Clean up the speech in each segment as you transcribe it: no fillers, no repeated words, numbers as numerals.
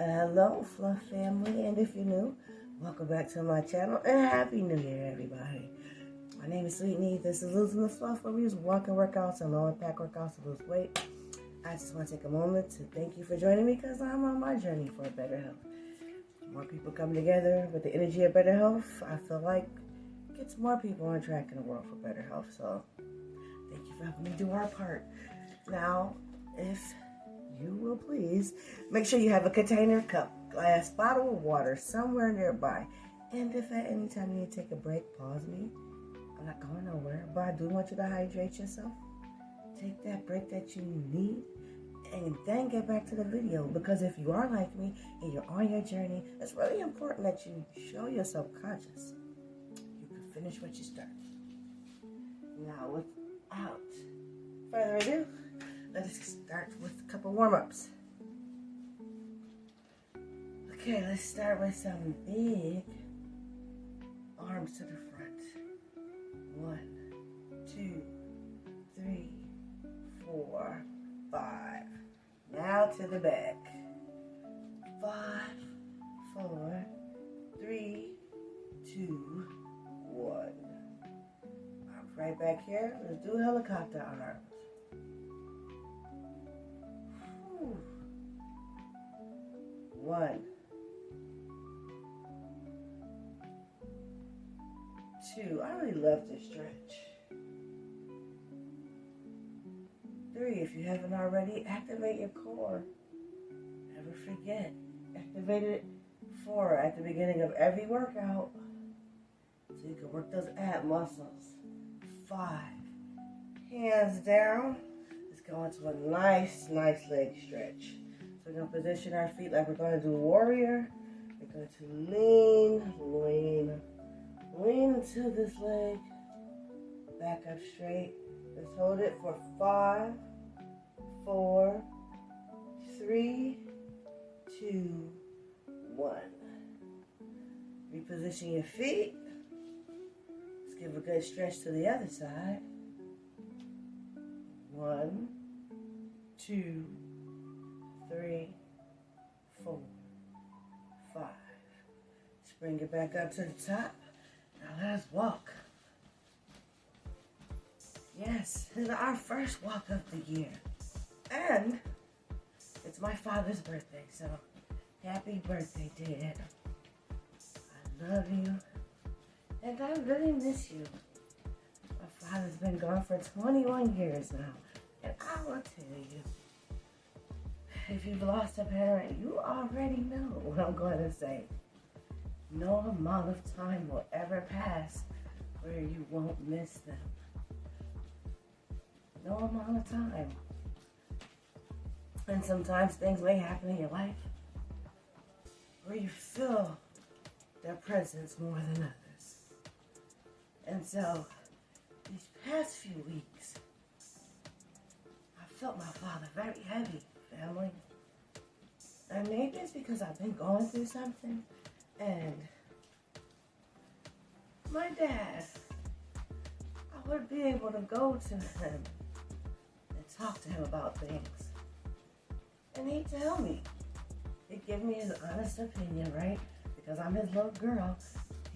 Hello, Fluff family, and if you're new, welcome back to my channel, and Happy New Year, everybody. My name is Sweet Knee. This is Losing the Fluff, where we use walking workouts and low impact workouts to lose weight. I just want to take a moment to thank you for joining me, because I'm on my journey for better health. More people come together with the energy of better health, I feel like gets more people on track in the world for better health. So thank you for helping me do our part. Now, if you will please make sure you have a container, cup, glass, bottle of water somewhere nearby. And if at any time you need to take a break, pause me. I'm not going nowhere, but I do want you to hydrate yourself. Take that break that you need and then get back to the video, because if you are like me and you're on your journey, it's really important that you show yourself conscious. You can finish what you started. Now, without further ado, let's start with a couple warm-ups. Okay, let's start with some big arms to the front. 1, 2, 3, 4, 5. Now to the back. 5, 4, 3, 2, 1. Arms right back here. Let's do helicopter arms. 1, 2. I really love this stretch. 3. If you haven't already, activate your core. Never forget. Activate it 4 at the beginning of every workout, so you can work those ab muscles. 5. Hands down. Let's go into a nice leg stretch. We're going to position our feet like we're going to do warrior. We're going to lean into this leg. Back up straight. Let's hold it for 5, 4, 3, 2, 1. Reposition your feet. Let's give a good stretch to the other side. 1, 2, 3, 4, 5. Let's bring it back up to the top. Now let's walk. Yes, this is our first walk of the year. And it's my father's birthday, so happy birthday, Dad. I love you. And I really miss you. My father's been gone for 21 years now. And I will tell you, if you've lost a parent, you already know what I'm going to say. No amount of time will ever pass where you won't miss them. No amount of time. And sometimes things may happen in your life where you feel their presence more than others. And so, these past few weeks, I felt my father very heavy. Family. And maybe it's because I've been going through something, and my dad, I would be able to go to him and talk to him about things, and he'd tell me. He'd give me his honest opinion, right? Because I'm his little girl.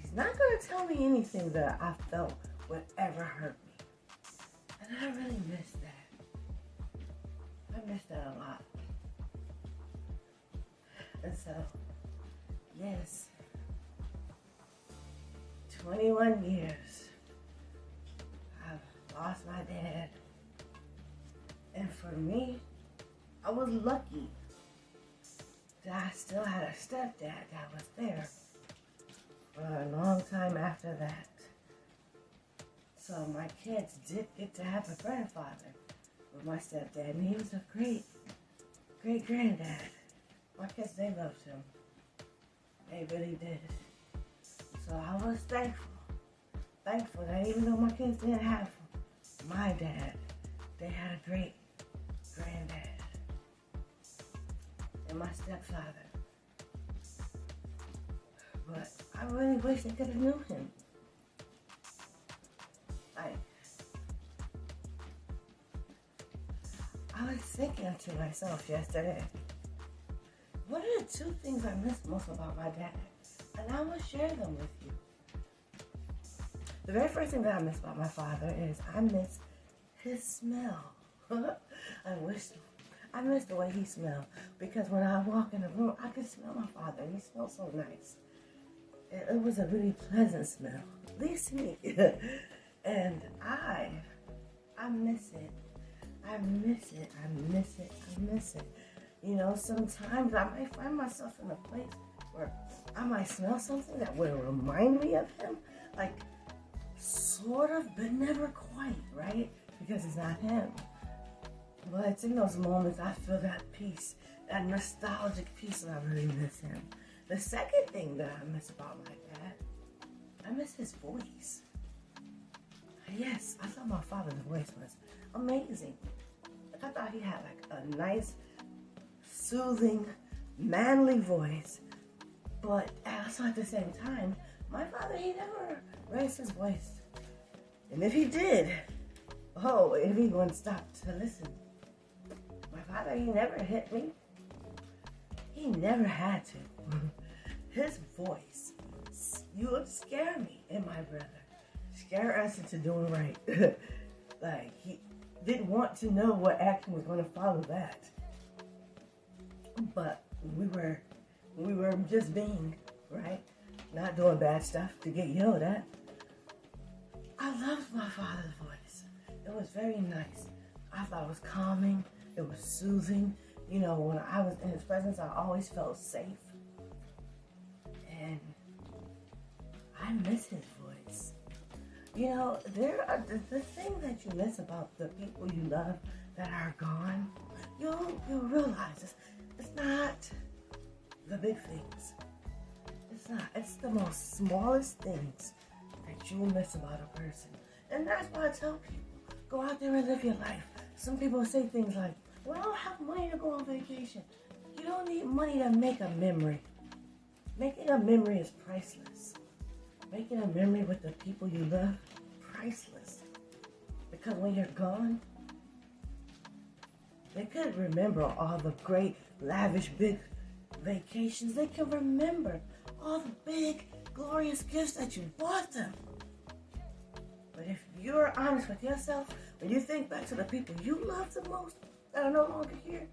He's not going to tell me anything that I felt would ever hurt me, and I really miss that. I miss that a lot. And so, yes, 21 years, I've lost my dad. And for me, I was lucky that I still had a stepdad that was there for a long time after that. So my kids did get to have a grandfather with my stepdad, and he was a great granddad. My kids, they loved him. They really did. So I was thankful that even though my kids didn't have my dad, they had a great granddad. And my stepfather. But I really wish they could have knew him. I was thinking to myself yesterday, What are the two things I miss most about my dad? And I will share them with you. The very first thing that I miss about my father is I miss his smell. I miss the way he smelled, because when I walk in the room, I could smell my father. He smelled so nice. It was a really pleasant smell, at least to me. And I miss it. I miss it. I miss it. I miss it. You know, sometimes I might find myself in a place where I might smell something that would remind me of him, like sort of, but never quite, right? Because it's not him. But it's in those moments I feel that peace, that nostalgic peace, and I really miss him. The second thing that I miss about my dad, I miss his voice. Yes, I thought my father's voice was amazing. I thought he had like a nice, soothing, manly voice. But also at the same time, my father, he never raised his voice. And if he did, everyone stopped to listen. My father, he never hit me. He never had to. His voice, you would scare me and my brother. Scare us into doing right. Like, he didn't want to know what action was going to follow that. But we were just being, right? Not doing bad stuff to get yelled at. I loved my father's voice. It was very nice. I thought it was calming. It was soothing. You know, when I was in his presence, I always felt safe. And I miss his voice. You know, there are the thing that you miss about the people you love that are gone. You'll realize it's not the big things. It's not. It's the most smallest things that you miss about a person. And that's why I tell people, go out there and live your life. Some people say things like, well, I don't have money to go on vacation. You don't need money to make a memory. Making a memory is priceless. Making a memory with the people you love, priceless. Because when you're gone, they could remember all the great, lavish, big vacations. They can remember all the big, glorious gifts that you bought them. But if you're honest with yourself, when you think back to the people you love the most that are no longer here,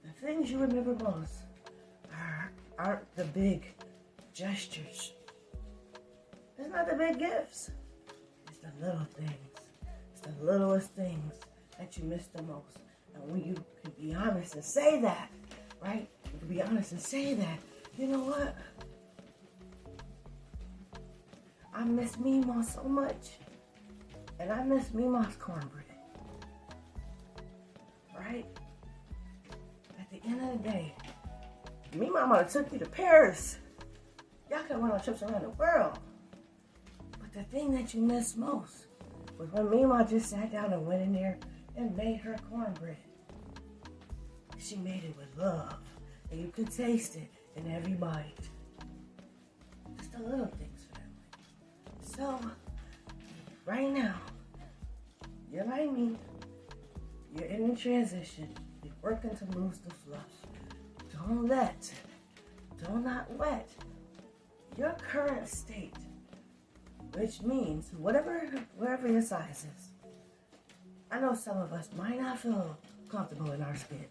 the things you remember most aren't the big gestures. It's not the big gifts. It's the little things. It's the littlest things that you miss the most. And when you can be honest and say that, right? You can be honest and say that, you know what? I miss Meemaw so much. And I miss Meemaw's cornbread. Right? At the end of the day, Meemaw might have took you to Paris. Y'all could have went on trips around the world. But the thing that you miss most was when Meemaw just sat down and went in there and made her cornbread. She made it with love. And you could taste it in every bite. Just the little things, family. So, right now, you're like me. You're in the transition. You're working to lose the fluff. Do not let your current state, which means wherever your size is. I know some of us might not feel comfortable in our skin,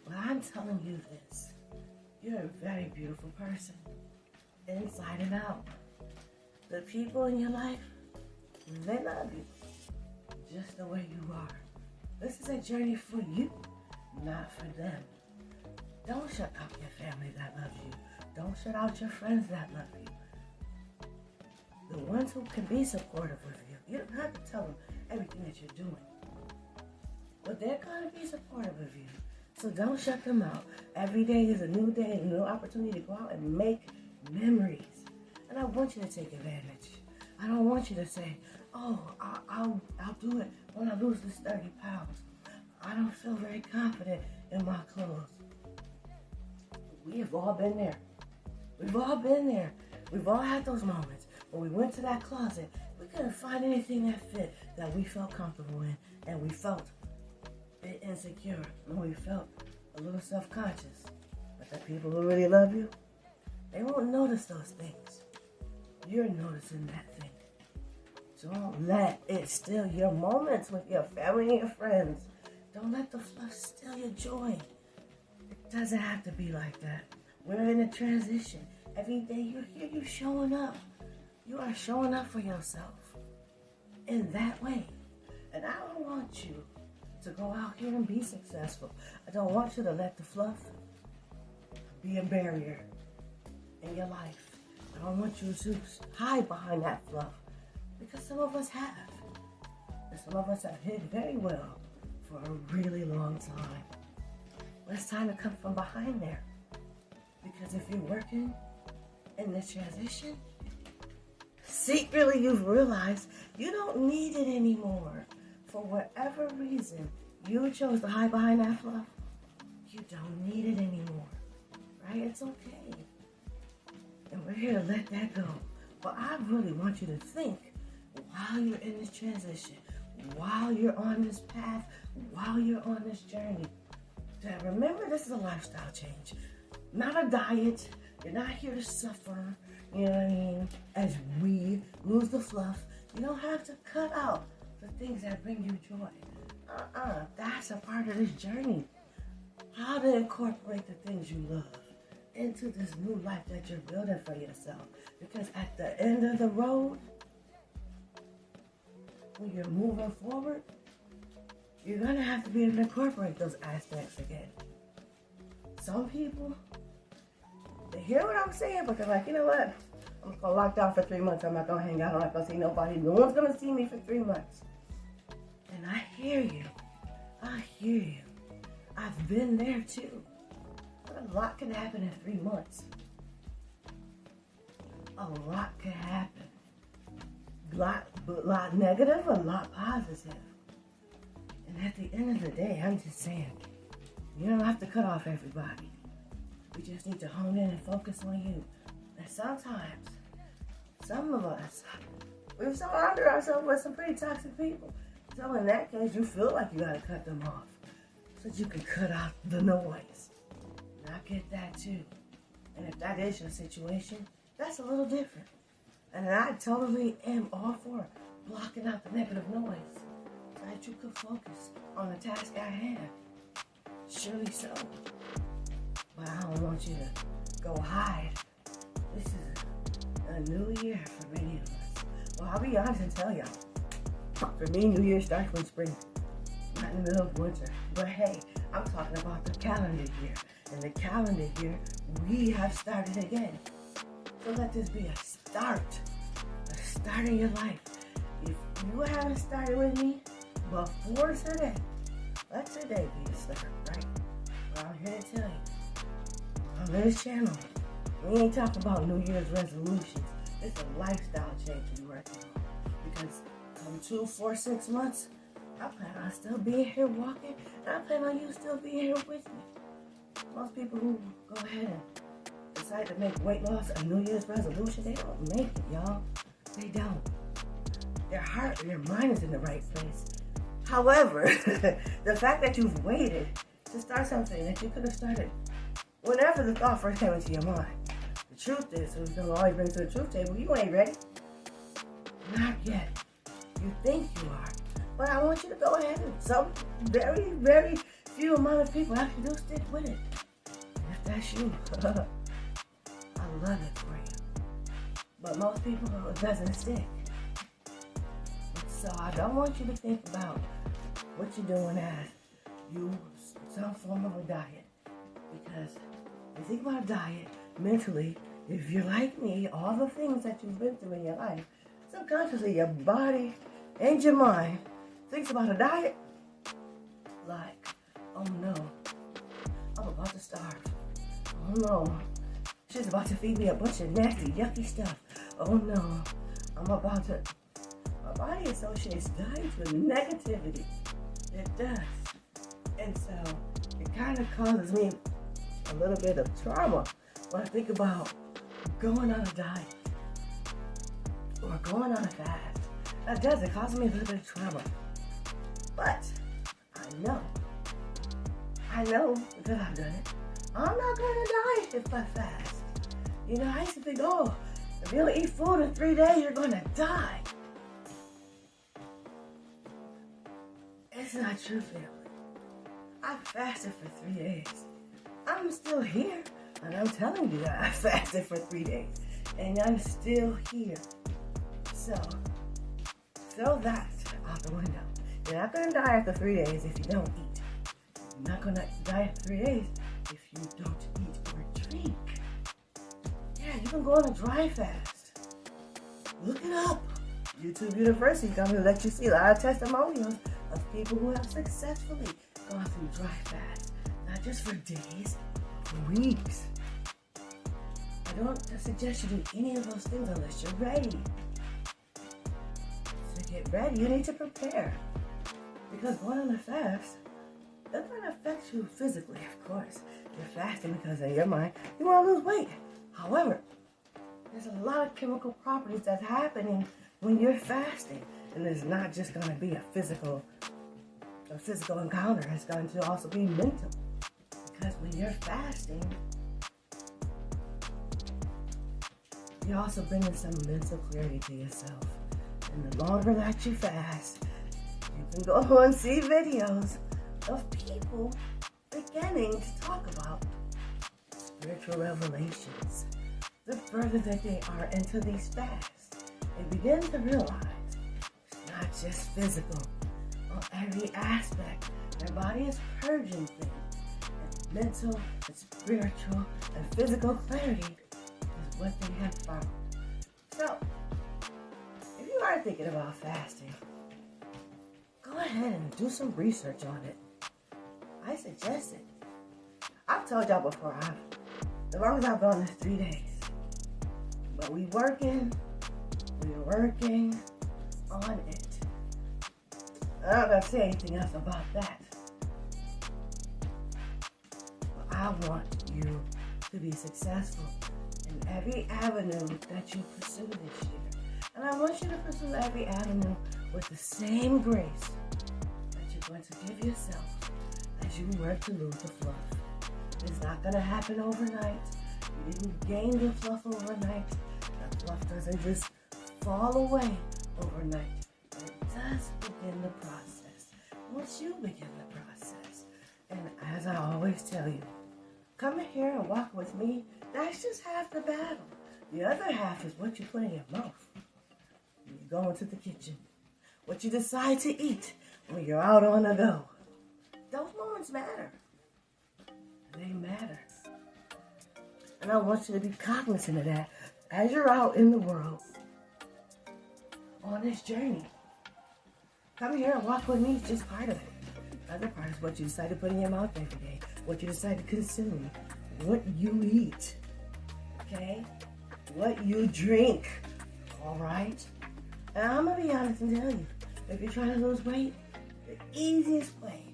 but I'm telling you this. You're a very beautiful person, inside and out. The people in your life, they love you just the way you are. This is a journey for you, not for them. Don't shut out your family that loves you. Don't shut out your friends that love you. The ones who can be supportive of you. You don't have to tell them everything that you're doing. But they're going to be supportive of you. So don't shut them out. Every day is a new day, a new opportunity to go out and make memories. And I want you to take advantage. I don't want you to say, oh, I'll do it when I lose this 30 pounds. I don't feel very confident in my clothes. We have all been there. We've all been there. We've all had those moments when we went to that closet. We couldn't find anything that fit that we felt comfortable in, and we felt a bit insecure, and we felt a little self-conscious. But The people who really love you, they won't notice those things. You're noticing that thing. Don't let it steal your moments with your family and your friends. Don't let the fluff steal your joy. It doesn't have to be like that. We're in a transition. Every day you hear you showing up. You are showing up for yourself in that way. And I don't want you to go out here and be successful. I don't want you to let the fluff be a barrier in your life. I don't want you to hide behind that fluff. Because some of us have. And some of us have hid very well for a really long time. But it's time to come from behind there. Because if you're working in this transition, secretly you've realized you don't need it anymore. For whatever reason you chose to hide behind that fluff, you don't need it anymore. Right? It's okay. And we're here to let that go. But I really want you to think while you're in this transition, while you're on this path, while you're on this journey, that remember this is a lifestyle change, not a diet. You're not here to suffer, you know what I mean, as we lose the fluff. You don't have to cut out the things that bring you joy. That's a part of this journey. How to incorporate the things you love into this new life that you're building for yourself. Because at the end of the road, when you're moving forward, you're going to have to be able to incorporate those aspects again. Some people, they hear what I'm saying, but they're like, you know what? I'm going to lock down for 3 months. I'm not going to hang out. I'm not going to see nobody. No one's going to see me for 3 months. And I hear you. I hear you. I've been there too. But a lot can happen in 3 months. A lot can happen. A lot negative, a lot positive. And at the end of the day, I'm just saying, you don't have to cut off everybody. We just need to hone in and focus on you. And sometimes, some of us, we've surrounded ourselves with some pretty toxic people. So in that case, you feel like you gotta cut them off so that you can cut out the noise. And I get that too. And if that is your situation, that's a little different. And I totally am all for blocking out the negative noise so that you can focus on the task at hand. Surely so. But I don't want you to go hide. This is a new year for many of us. Well, I'll be honest and tell y'all. For me, New Year starts when spring, not in the middle of winter. But hey, I'm talking about the calendar year. And the calendar year, we have started again. So let this be a start in your life. If you haven't started with me before today, let today be a start, right? Well, I'm here to tell you, on this channel, we ain't talking about New Year's resolutions. It's a lifestyle change we're working on. Because come 2, 4, 6 months, I plan on still being here walking, and I plan on you still being here with me. Most people who go ahead and decide to make weight loss a New Year's resolution, they don't make it, y'all. They don't. Their heart and their mind is in the right place. However, the fact that you've waited to start something that you could have started whenever the thought first came into your mind. The truth is, who's going to always bring to the truth table, you ain't ready. Not yet. You think you are. But I want you to go ahead and some very, very few amount of people actually do stick with it. And if that's you, I love it for you. But most people, it doesn't stick. So I don't want you to think about what you're doing as some form of a diet. Because if you think about a diet, mentally, if you're like me, all the things that you've been through in your life, subconsciously your body and your mind thinks about a diet like, oh no, I'm about to starve. Oh no, she's about to feed me a bunch of nasty, yucky stuff. Oh no, my body associates diets with negativity. It does. And so it kind of causes me a little bit of trauma when I think about going on a diet or going on a fast. That does, it causes me a little bit of trauma. But I know because I've done it, I'm not gonna die if I fast. You know, I used to think, oh, if you don't eat food in 3 days, you're gonna die. It's not true, family. I fasted for 3 days. I'm still here, and I'm telling you that I fasted for 3 days, and I'm still here. So, throw that out the window. You're not gonna die after 3 days if you don't eat. You're not gonna die after 3 days if you don't eat or drink. Yeah, you can go on a dry fast. Look it up. YouTube University is gonna let you see a lot of testimonials of people who have successfully gone through dry fast. Not just for days, for weeks. I don't suggest you do any of those things unless you're ready. To get ready, you need to prepare. Because going on a fast, that's going to affect you physically, of course. You're fasting because in your mind, you want to lose weight. However, there's a lot of chemical properties that's happening when you're fasting. And it's not just going to be a physical encounter. It's going to also be mental. Because when you're fasting, you're also bringing some mental clarity to yourself. And the longer that you fast, you can go and see videos of people beginning to talk about spiritual revelations. The further that they are into these fasts, they begin to realize it's not just physical. On every aspect, their body is purging things. And mental, and spiritual, and physical clarity is what they have found. So, if you are thinking about fasting, go ahead and do some research on it. I suggest it. I've told y'all before, as long as I've gone this 3 days. But we're working on it. I'm not going to say anything else about that. But I want you to be successful in every avenue that you pursue this year. And I want you to pursue every avenue with the same grace that you're going to give yourself as you work to lose the fluff. It's not going to happen overnight. You didn't gain the fluff overnight. The fluff doesn't just fall away overnight. But it does begin the process. Once you begin the process, and as I always tell you, come in here and walk with me. That's just half the battle. The other half is what you put in your mouth when you go into the kitchen. What you decide to eat when you're out on the go. Those moments matter. They matter. And I want you to be cognizant of that as you're out in the world on this journey. Come here and walk with me. It's just part of it. The other part is what you decide to put in your mouth every day. What you decide to consume. What you eat. Okay? What you drink. All right? And I'm going to be honest and tell you, if you're trying to lose weight, the easiest way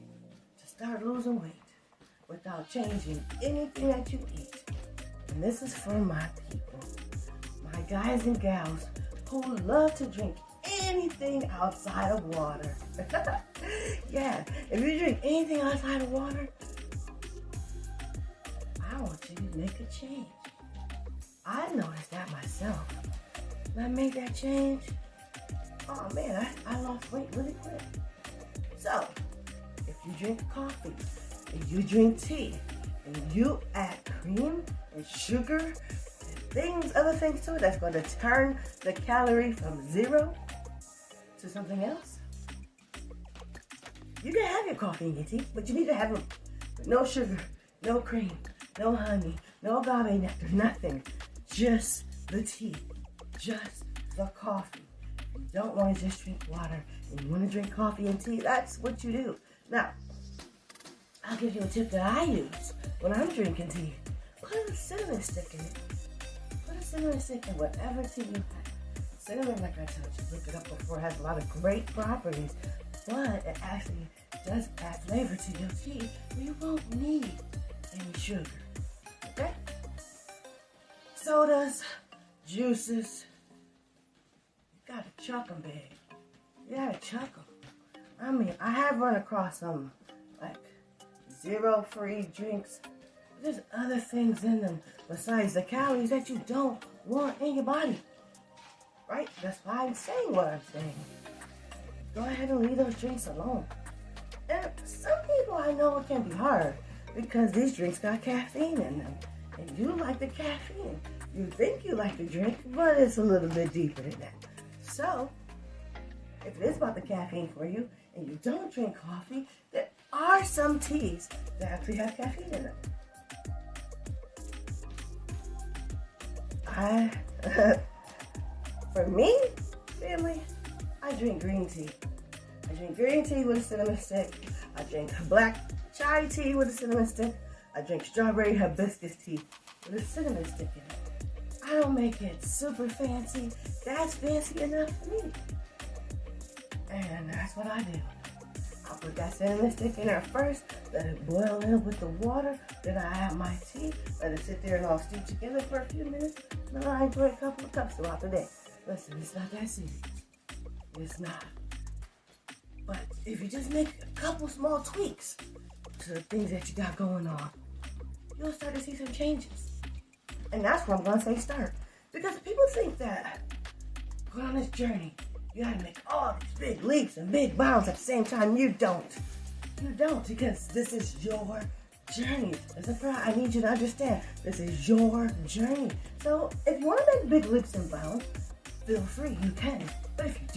to start losing weight without changing anything that you eat, and this is for my people, my guys and gals who love to drink anything outside of water. Yeah, if you drink anything outside of water, I want you to make a change. I noticed that myself. When I made that change, oh man, I lost weight really quick. So, if you drink coffee, if you drink tea, and you add cream and sugar and other things to it that's going to turn the calorie from 0 to something else, you can have your coffee and your tea, but you need to have them with no sugar, no cream, no honey, no agave nectar, nothing. Just the tea, just the coffee. You don't want to just drink water and you want to drink coffee and tea, that's what you do. Now, I'll give you a tip that I use when I'm drinking tea. Put a cinnamon stick in it. Put a cinnamon stick in whatever tea you have. Cinnamon, like I told you, look it up before, has a lot of great properties, but it actually does add flavor to your tea where you won't need any sugar. Okay? Sodas, juices, you gotta chuck them, babe. You gotta chuck them. I mean, I have run across some like 0 free drinks There's other things in them besides the calories that you don't want in your body. Right? That's why I'm saying what I'm saying. Go ahead and leave those drinks alone. And some people I know it can be hard because these drinks got caffeine in them. And you like the caffeine. You think you like the drink, but it's a little bit deeper than that. So, if it is about the caffeine for you and you don't drink coffee, there are some teas that actually have caffeine in them. For me, family, I drink green tea. I drink green tea with a cinnamon stick. I drink black chai tea with a cinnamon stick. I drink strawberry hibiscus tea with a cinnamon stick in it. I don't make it super fancy. That's fancy enough for me. And that's what I do. I'll put that cinnamon stick in there first, let it boil in with the water, then I add my tea, let it sit there and all steep together for a few minutes, then I enjoy a couple of cups throughout the day. Listen, it's not that serious. It's not. But if you just make a couple small tweaks to the things that you got going on, you'll start to see some changes. And that's where I'm going to say start. Because people think that going on this journey, you gotta make all these big leaps and big bounds at the same time. You don't. You don't, because this is your journey. I need you to understand, this is your journey. So if you want to make big leaps and bounds, feel free, you can. But if you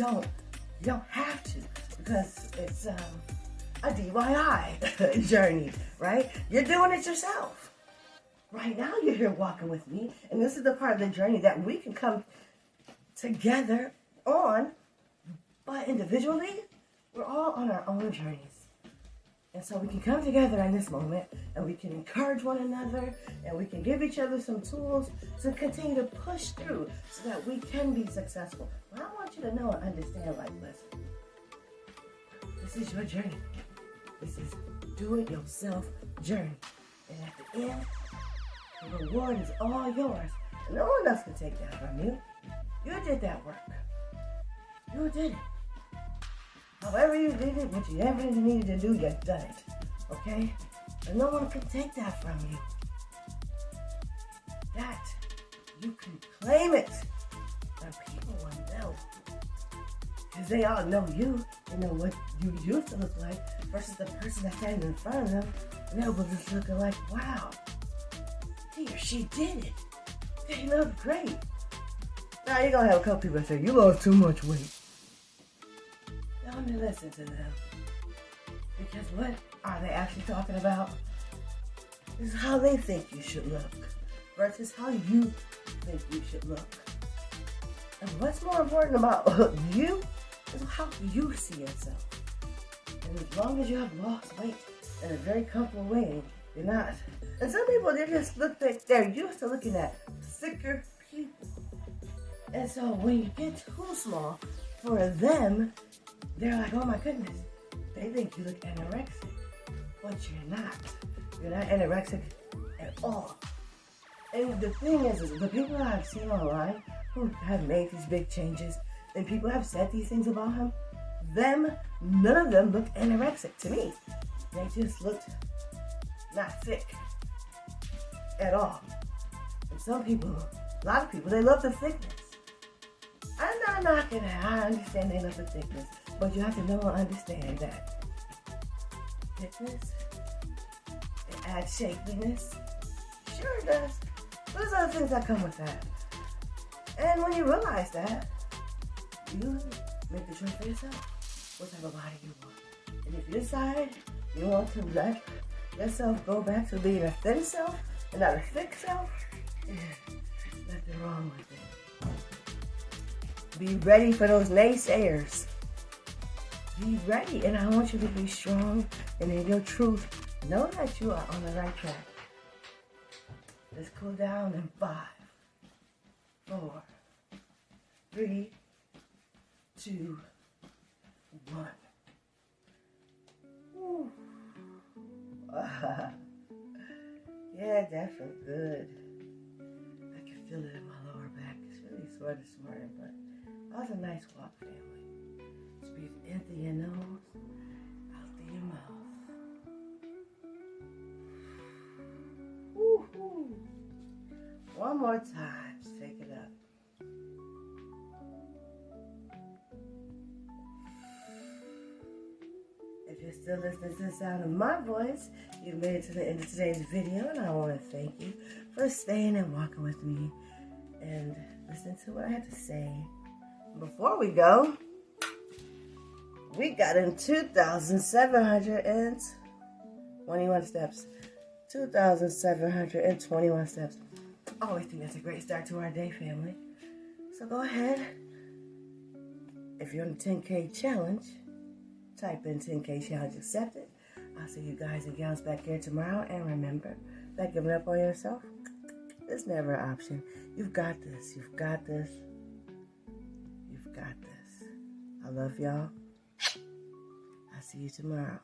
don't have to, because it's a DIY journey, right? You're doing it yourself. Right now you're here walking with me, and this is the part of the journey that we can come together on. But individually, we're all on our own journeys. And so we can come together in this moment and we can encourage one another and we can give each other some tools to continue to push through so that we can be successful. But I want you to know and understand, like, listen, this is your journey. This is do-it-yourself journey. And at the end, the reward is all yours. And no one else can take that from you. You did that work. You did it. However you did it, whatever you needed to do, you've done it. Okay? And no one can take that from you. That, you can claim it. And people will know. Because they all know you. They know what you used to look like versus the person that's standing in front of them. And they'll be just looking like, wow, he or she did it. They look great. Now you're going to have a couple people say, you lost too much weight. Let me listen to them. Because what are they actually talking about? Is how they think you should look versus how you think you should look. And what's more important about you is how you see yourself. And as long as you have lost weight in a very comfortable way, you're not. And some people, they just look like they're used to looking at thicker people. And so when you get too small, for them, they're like, oh my goodness, they think you look anorexic, but you're not. You're not anorexic at all. And the thing is the people that I've seen online who have made these big changes, and people have said these things about him, none of them looked anorexic to me. They just looked not thick at all. And some people, a lot of people, they love the thickness. I'm not knocking it. I understand they love the thickness. But you have to know and understand that thickness, it adds shapeliness. Sure it does. There's other things that come with that. And when you realize that, you make the choice for yourself. What type of body you want. And if you decide you want to let yourself go back to being a thin self and not a thick self, nothing wrong with it. Be ready for those naysayers. Be ready, and I want you to be strong and in your truth. Know that you are on the right track. Let's cool down in 5, 4, 3, 2, 1. Woo. Yeah, that felt good. I can feel it in my lower back. It's really sore this morning, but that was a nice walk, family. Just breathe in through your nose, out through your mouth. One more time. Just take it up. If you're still listening to the sound of my voice, you've made it to the end of today's video, and I want to thank you for staying and walking with me and listening to what I had to say. Before we go, we got in 2,721 steps. 2,721 steps. I always think that's a great start to our day, family. So go ahead. If you're on the 10K challenge, type in 10K challenge accepted. I'll see you guys and gals back here tomorrow. And remember that giving up on yourself is never an option. You've got this. You've got this. You've got this. I love y'all. I'll see you tomorrow.